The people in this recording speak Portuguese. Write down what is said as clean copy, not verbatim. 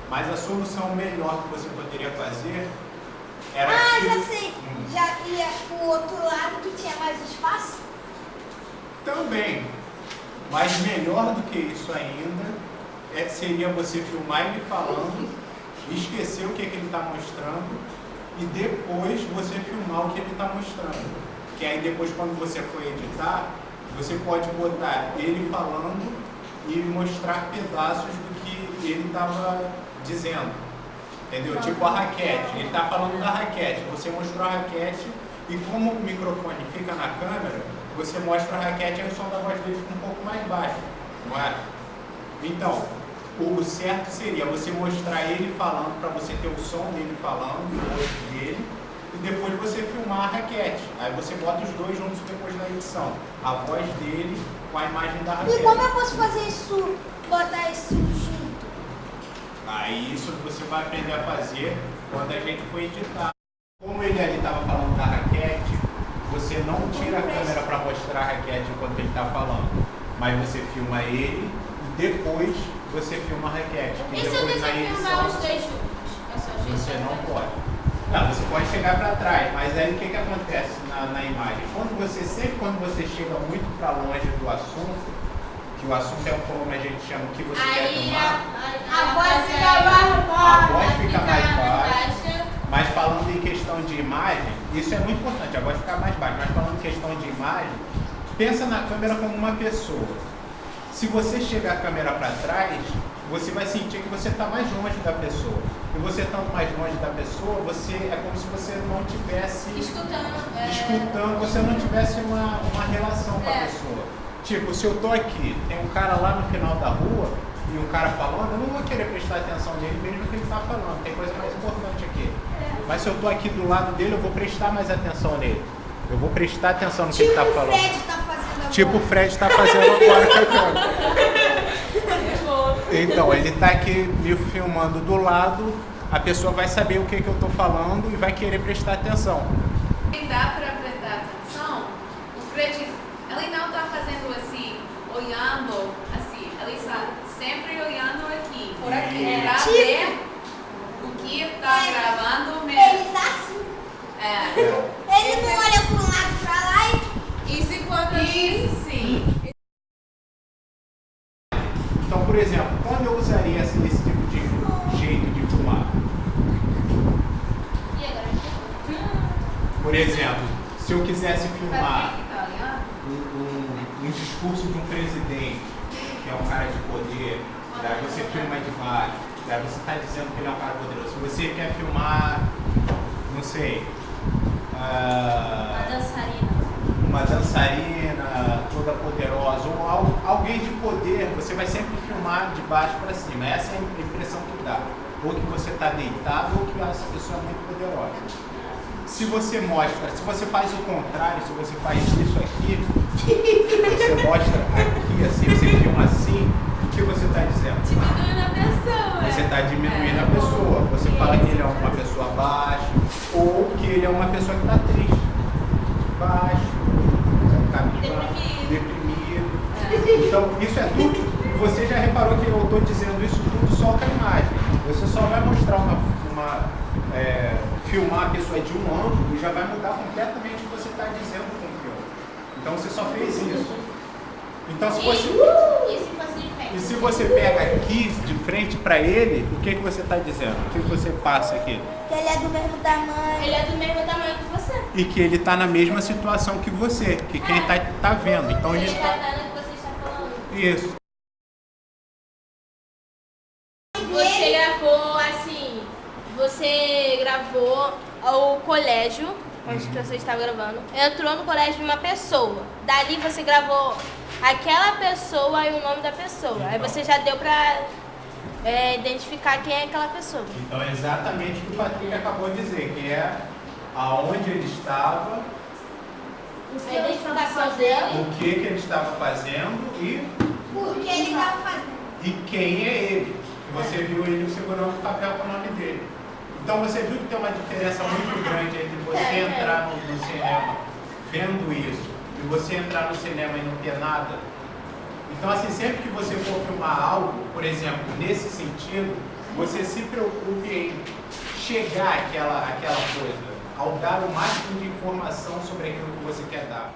Mas a solução melhor que você poderia fazer era já sei. Já ia pro outro lado que tinha mais espaço? Também. Mas melhor do que isso ainda seria você filmar ele falando, esquecer o que ele está mostrando e depois você filmar o que ele está mostrando. Que aí depois, quando você for editar, você pode botar ele falando e mostrar pedaços do que ele estava dizendo. Entendeu? Tipo a raquete. Ele está falando da raquete. Você mostrou a raquete e como o microfone fica na câmera, você mostra a raquete e o som da voz dele fica um pouco mais baixo. Não é? Então, o certo seria você mostrar ele falando para você ter o som dele falando, o rosto dele, e depois você filmar a raquete. Aí você bota os dois juntos depois da edição. A voz dele com a imagem da raquete. E como eu posso fazer isso, botar isso junto? Aí isso você vai aprender a fazer quando a gente for editar. Como ele ali estava falando da raquete, você não tira a câmera para mostrar a raquete enquanto ele está falando. Mas você filma ele e depois você filma a raquete. E se eu quiser filmar os dois juntos? Você não pode. Não, você pode chegar para trás, mas aí o que acontece na imagem? Sempre quando você chega muito para longe do assunto, que o assunto é como a gente chama o que você quer filmar, A voz fica mais baixa. a voz fica mais baixa. Mas falando em questão de imagem, isso é muito importante, a voz ficar mais baixa, mas falando em questão de imagem, pensa na câmera como uma pessoa. Se você chegar a câmera para trás, você vai sentir que você está mais longe da pessoa. E você estando mais longe da pessoa, é como se você não tivesse escutando, você não tivesse uma relação com a pessoa. Tipo, se eu tô aqui, tem um cara lá no final da rua e um cara falando, eu não vou querer prestar atenção nele mesmo que ele está falando, tem coisa mais importante aqui. Mas se eu tô aqui do lado dele, eu vou prestar mais atenção nele. Eu vou prestar atenção no que ele está falando. Tipo o Fred está fazendo agora. Tipo o Fred está fazendo agora. Então, ele está aqui me filmando do lado, a pessoa vai saber o que eu estou falando e vai querer prestar atenção. Dá para prestar atenção, o Fred, ele não está fazendo assim, olhando assim, ele está sempre olhando aqui. Por aqui. Para ver o que está gravando mesmo. Ele está assim. Ele não olha para um lado para lá e se quando isso, sim. Então, por exemplo, quando eu usaria esse tipo de jeito de filmar? E agora? Por exemplo, se eu quisesse filmar um discurso de um presidente, que é um cara de poder, daí você filma de baixo, daí você está dizendo que ele é um cara poderoso. Se você quer filmar, não sei, uma dançarina toda poderosa, ou alguém de poder, você vai sempre filmar de baixo para cima. Essa é a impressão que dá. Ou que você está deitado, ou que essa pessoa é muito poderosa. Se você faz o contrário, se você faz isso aqui, você mostra aqui assim, você filma assim, o que você está dizendo? Diminuindo a pessoa. Você está diminuindo a pessoa. Você fala que ele é uma pessoa baixa, ou que ele é uma pessoa que está triste. Baixo, deprimido. Então, isso é tudo. Você já reparou que eu estou dizendo isso tudo só com a imagem. Você só vai mostrar filmar a pessoa de um ângulo e já vai mudar completamente o que você está dizendo com o filme. Então você só fez isso. Então se você pega aqui de frente para ele, o que você está dizendo? O que você passa aqui? Que ele é do mesmo tamanho. Ele é do mesmo tamanho que você. E que ele está na mesma situação que você, que quem está vendo. Então Ele ele está está. dando o que você está falando. Isso. Você gravou assim, você gravou o colégio, onde você estava gravando, entrou no colégio de uma pessoa. Dali você gravou aquela pessoa e o nome da pessoa. Então. Aí você já deu pra identificar quem é aquela pessoa. Então é exatamente o que o Patrick acabou de dizer, que é aonde ele estava, A identificação dele. o que ele estava fazendo e Por que ele estava fazendo? quem é ele. Que você viu ele segurando o papel com o nome dele. Então você viu que tem uma diferença muito grande entre você entrar no cinema vendo isso e você entrar no cinema e não ter nada? Então, assim, sempre que você for filmar algo, por exemplo, nesse sentido, você se preocupe em chegar àquela coisa, ao dar o máximo de informação sobre aquilo que você quer dar.